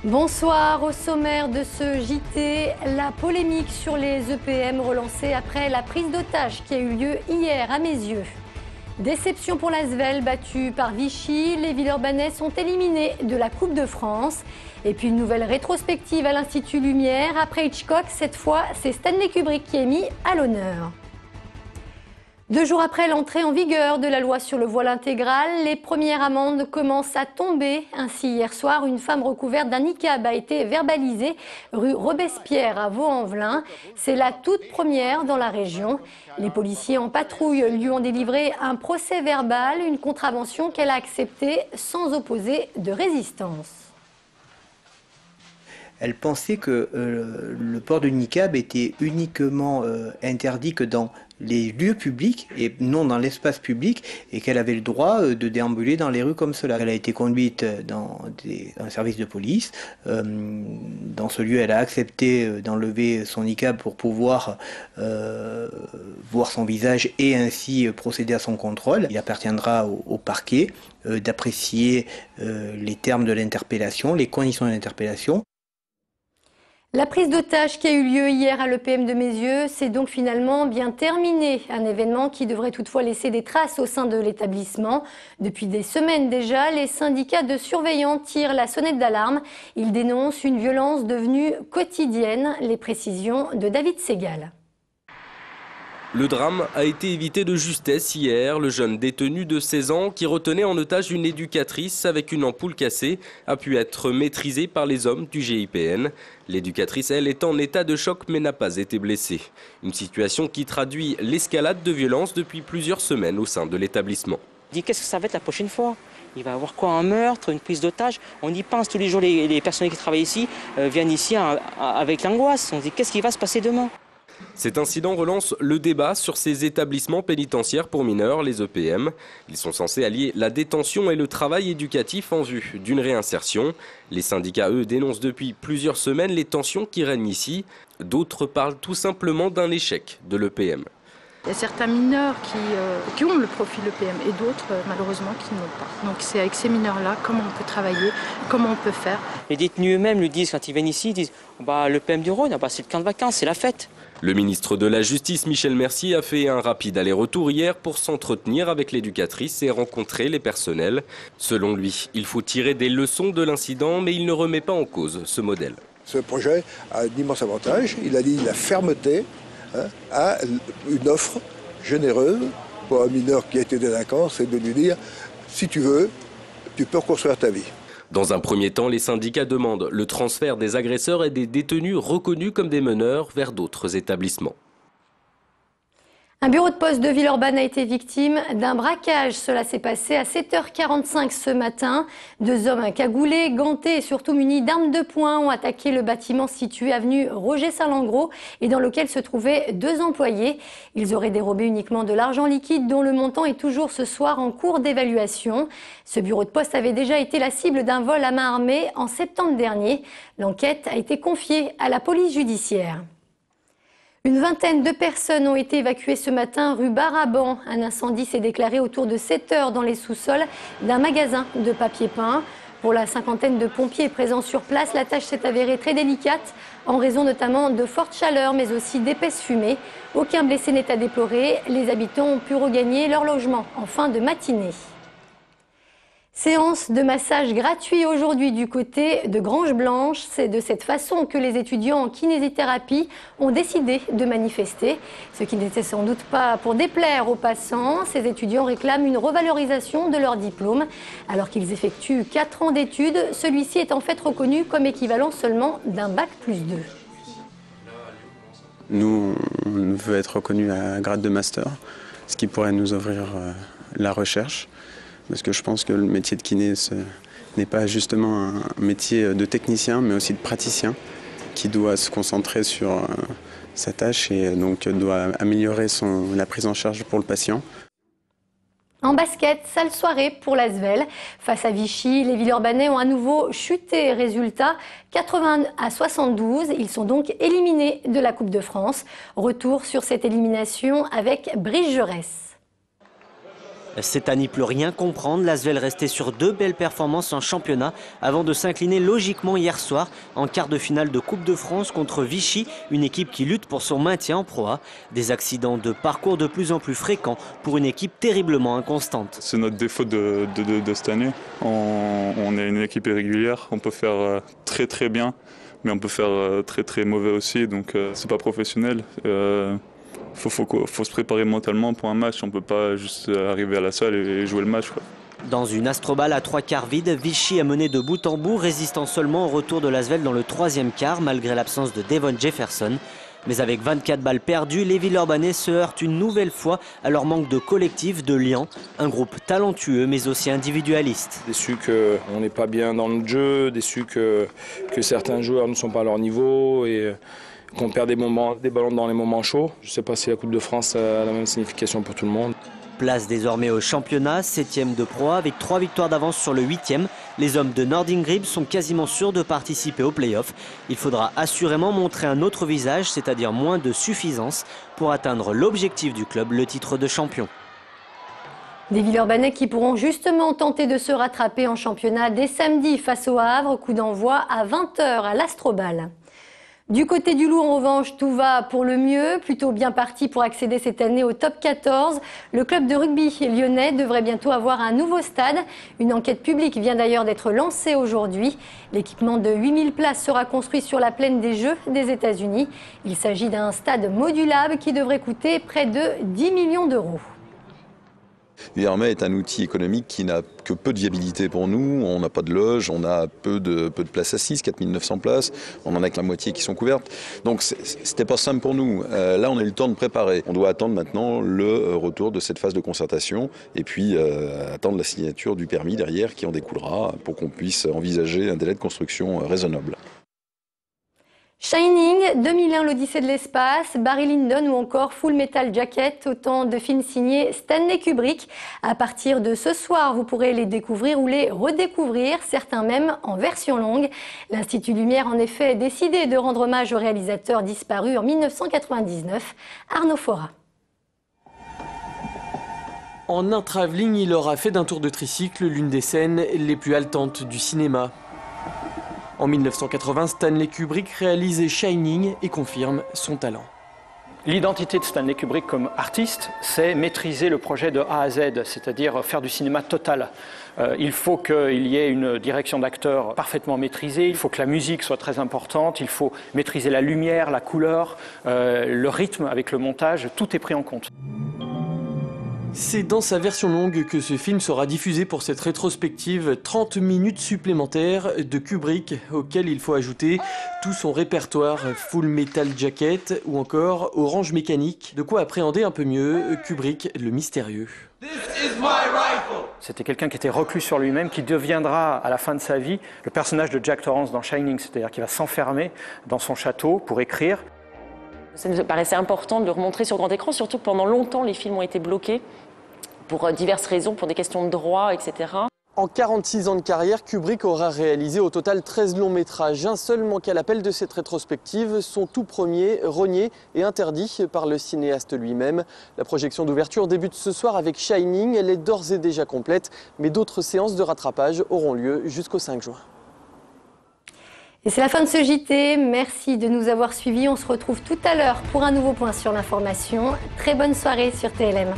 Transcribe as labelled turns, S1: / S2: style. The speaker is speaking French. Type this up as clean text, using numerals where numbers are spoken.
S1: Bonsoir, au sommaire de ce JT, la polémique sur les EPM relancée après la prise d'otage qui a eu lieu hier à Meyzieux. Déception pour l'Asvel, battue par Vichy, les Villeurbanais sont éliminés de la Coupe de France. Et puis une nouvelle rétrospective à l'Institut Lumière. Après Hitchcock, cette fois, c'est Stanley Kubrick qui est mis à l'honneur. 2 jours après l'entrée en vigueur de la loi sur le voile intégral, les premières amendes commencent à tomber. Ainsi, hier soir, une femme recouverte d'un niqab a été verbalisée rue Robespierre à Vaux-en-Velin. C'est la toute première dans la région. Les policiers en patrouille lui ont délivré un procès verbal, une contravention qu'elle a acceptée sans opposer de résistance.
S2: Elle pensait que le port de niqab était uniquement interdit que dans les lieux publics et non dans l'espace public, et qu'elle avait le droit de déambuler dans les rues comme cela. Elle a été conduite dans un service de police. Dans ce lieu, elle a accepté d'enlever son niqab pour pouvoir voir son visage et ainsi procéder à son contrôle. Il appartiendra au parquet d'apprécier les termes de l'interpellation, les conditions de l'interpellation.
S1: La prise d'otage qui a eu lieu hier à l'EPM de Meyzieux s'est donc finalement bien terminée. Un événement qui devrait toutefois laisser des traces au sein de l'établissement. Depuis des semaines déjà, les syndicats de surveillants tirent la sonnette d'alarme. Ils dénoncent une violence devenue quotidienne. Les précisions de David Segal.
S3: Le drame a été évité de justesse hier. Le jeune détenu de 16 ans qui retenait en otage une éducatrice avec une ampoule cassée a pu être maîtrisé par les hommes du GIPN. L'éducatrice, elle, est en état de choc mais n'a pas été blessée. Une situation qui traduit l'escalade de violence depuis plusieurs semaines au sein de l'établissement.
S4: On dit qu'est-ce que ça va être la prochaine fois? Il va y avoir quoi, un meurtre, une prise d'otage? On y pense tous les jours, les personnels qui travaillent ici viennent ici avec l'angoisse. On se dit qu'est-ce qui va se passer demain?
S3: Cet incident relance le débat sur ces établissements pénitentiaires pour mineurs, les EPM. Ils sont censés allier la détention et le travail éducatif en vue d'une réinsertion. Les syndicats, eux, dénoncent depuis plusieurs semaines les tensions qui règnent ici. D'autres parlent tout simplement d'un échec de l'EPM.
S5: Il y a certains mineurs qui ont le profil EPM et d'autres, malheureusement, qui ne l'ont pas. Donc c'est avec ces mineurs-là comment on peut travailler, comment on peut faire.
S4: Les détenus eux-mêmes le disent quand ils viennent ici, ils disent l'EPM du Rhône, c'est le camp de vacances, c'est la fête.
S3: Le ministre de la Justice, Michel Mercier, a fait un rapide aller-retour hier pour s'entretenir avec l'éducatrice et rencontrer les personnels. Selon lui, il faut tirer des leçons de l'incident, mais il ne remet pas en cause ce modèle.
S6: Ce projet a un immense avantage. Il allie la fermeté à une offre généreuse pour un mineur qui a été délinquant, c'est de lui dire « si tu veux, tu peux reconstruire ta vie ».
S3: Dans un premier temps, les syndicats demandent le transfert des agresseurs et des détenus reconnus comme des meneurs vers d'autres établissements.
S1: Un bureau de poste de Villeurbanne a été victime d'un braquage. Cela s'est passé à 7h45 ce matin. 2 hommes cagoulés, gantés et surtout munis d'armes de poing ont attaqué le bâtiment situé avenue Roger-Salengro et dans lequel se trouvaient 2 employés. Ils auraient dérobé uniquement de l'argent liquide dont le montant est toujours ce soir en cours d'évaluation. Ce bureau de poste avait déjà été la cible d'un vol à main armée en septembre dernier. L'enquête a été confiée à la police judiciaire. Une vingtaine de personnes ont été évacuées ce matin rue Baraban. Un incendie s'est déclaré autour de 7 heures dans les sous-sols d'un magasin de papier peint. Pour la cinquantaine de pompiers présents sur place, la tâche s'est avérée très délicate en raison notamment de fortes chaleurs mais aussi d'épaisses fumées. Aucun blessé n'est à déplorer. Les habitants ont pu regagner leur logement en fin de matinée. Séance de massage gratuit aujourd'hui du côté de Grange-Blanche. C'est de cette façon que les étudiants en kinésithérapie ont décidé de manifester. Ce qui n'était sans doute pas pour déplaire aux passants. Ces étudiants réclament une revalorisation de leur diplôme. Alors qu'ils effectuent 4 ans d'études, celui-ci est en fait reconnu comme équivalent seulement d'un bac+2.
S7: Nous, on veut être reconnus à un grade de master, ce qui pourrait nous ouvrir la recherche. Parce que je pense que le métier de kiné n'est pas justement un métier de technicien, mais aussi de praticien, qui doit se concentrer sur sa tâche et donc doit améliorer la prise en charge pour le patient.
S1: En basket, sale soirée pour l'Asvel. Face à Vichy, les Villeurbanais ont à nouveau chuté. Résultat, 80-72. Ils sont donc éliminés de la Coupe de France. Retour sur cette élimination avec Brice Jaurès.
S8: C'est à n'y plus rien comprendre. L'Asvel restait sur 2 belles performances en championnat avant de s'incliner logiquement hier soir en quart de finale de Coupe de France contre Vichy, une équipe qui lutte pour son maintien en Pro A. Des accidents de parcours de plus en plus fréquents pour une équipe terriblement inconstante.
S9: C'est notre défaut de cette année. On est une équipe irrégulière, on peut faire très très bien, mais on peut faire très très mauvais aussi, donc c'est pas professionnel. Faut se préparer mentalement pour un match, on ne peut pas juste arriver à la salle et jouer le match, quoi.
S8: Dans une astroballe à 3 quarts vide, Vichy a mené de bout en bout, résistant seulement au retour de l'Asvel dans le 3e quart, malgré l'absence de Devon Jefferson. Mais avec 24 balles perdues, les Villeurbanais se heurtent une nouvelle fois à leur manque de collectif, de lien, un groupe talentueux mais aussi individualiste.
S10: Déçu qu'on n'est pas bien dans le jeu, déçu que certains joueurs ne sont pas à leur niveau et qu'on perd des ballons dans les moments chauds. Je ne sais pas si la Coupe de France a la même signification pour tout le monde.
S8: Place désormais au championnat, 7e de Pro A avec 3 victoires d'avance sur le 8e. Les hommes de Nordingrib sont quasiment sûrs de participer aux playoffs. Il faudra assurément montrer un autre visage, c'est-à-dire moins de suffisance, pour atteindre l'objectif du club, le titre de champion.
S1: Des Villeurbanais qui pourront justement tenter de se rattraper en championnat dès samedi face au Havre, coup d'envoi à 20 h à l'Astrobal. Du côté du Loup, en revanche, tout va pour le mieux, plutôt bien parti pour accéder cette année au top 14. Le club de rugby lyonnais devrait bientôt avoir un nouveau stade. Une enquête publique vient d'ailleurs d'être lancée aujourd'hui. L'équipement de 8000 places sera construit sur la plaine des Jeux des États-Unis. Il s'agit d'un stade modulable qui devrait coûter près de 10 millions d'euros.
S11: Villeurbanne est un outil économique qui n'a que peu de viabilité pour nous. On n'a pas de loge, on a peu de places assises, 4900 places. On en a que la moitié qui sont couvertes. Donc c'était pas simple pour nous. Là, on a eu le temps de préparer. On doit attendre maintenant le retour de cette phase de concertation et puis attendre la signature du permis derrière qui en découlera pour qu'on puisse envisager un délai de construction raisonnable.
S1: Shining, 2001, l'Odyssée de l'espace, Barry Lyndon ou encore Full Metal Jacket, autant de films signés Stanley Kubrick. À partir de ce soir, vous pourrez les découvrir ou les redécouvrir, certains même en version longue. L'Institut Lumière, en effet, a décidé de rendre hommage au réalisateur disparu en 1999, Arnaud Fora.
S12: En un travelling, il aura fait d'un tour de tricycle l'une des scènes les plus haletantes du cinéma. En 1980, Stanley Kubrick réalise Shining et confirme son talent.
S13: L'identité de Stanley Kubrick comme artiste, c'est maîtriser le projet de A à Z, c'est-à-dire faire du cinéma total. Il faut qu'il y ait une direction d'acteur parfaitement maîtrisée, il faut que la musique soit très importante, il faut maîtriser la lumière, la couleur, le rythme avec le montage, tout est pris en compte.
S12: C'est dans sa version longue que ce film sera diffusé pour cette rétrospective 30 minutes supplémentaires de Kubrick, auquel il faut ajouter tout son répertoire Full Metal Jacket ou encore Orange Mécanique, de quoi appréhender un peu mieux Kubrick le mystérieux.
S13: C'était quelqu'un qui était reclus sur lui-même, qui deviendra à la fin de sa vie le personnage de Jack Torrance dans Shining, c'est-à-dire qu'il va s'enfermer dans son château pour écrire.
S14: Ça nous paraissait important de le remontrer sur grand écran, surtout que pendant longtemps, les films ont été bloqués pour diverses raisons, pour des questions de droit, etc.
S12: En 46 ans de carrière, Kubrick aura réalisé au total 13 longs métrages. Un seul manque à l'appel de cette rétrospective, son tout premier, renié et interdit par le cinéaste lui-même. La projection d'ouverture débute ce soir avec Shining. Elle est d'ores et déjà complète, mais d'autres séances de rattrapage auront lieu jusqu'au 5 juin.
S1: Et c'est la fin de ce JT. Merci de nous avoir suivis. On se retrouve tout à l'heure pour un nouveau point sur l'information. Très bonne soirée sur TLM.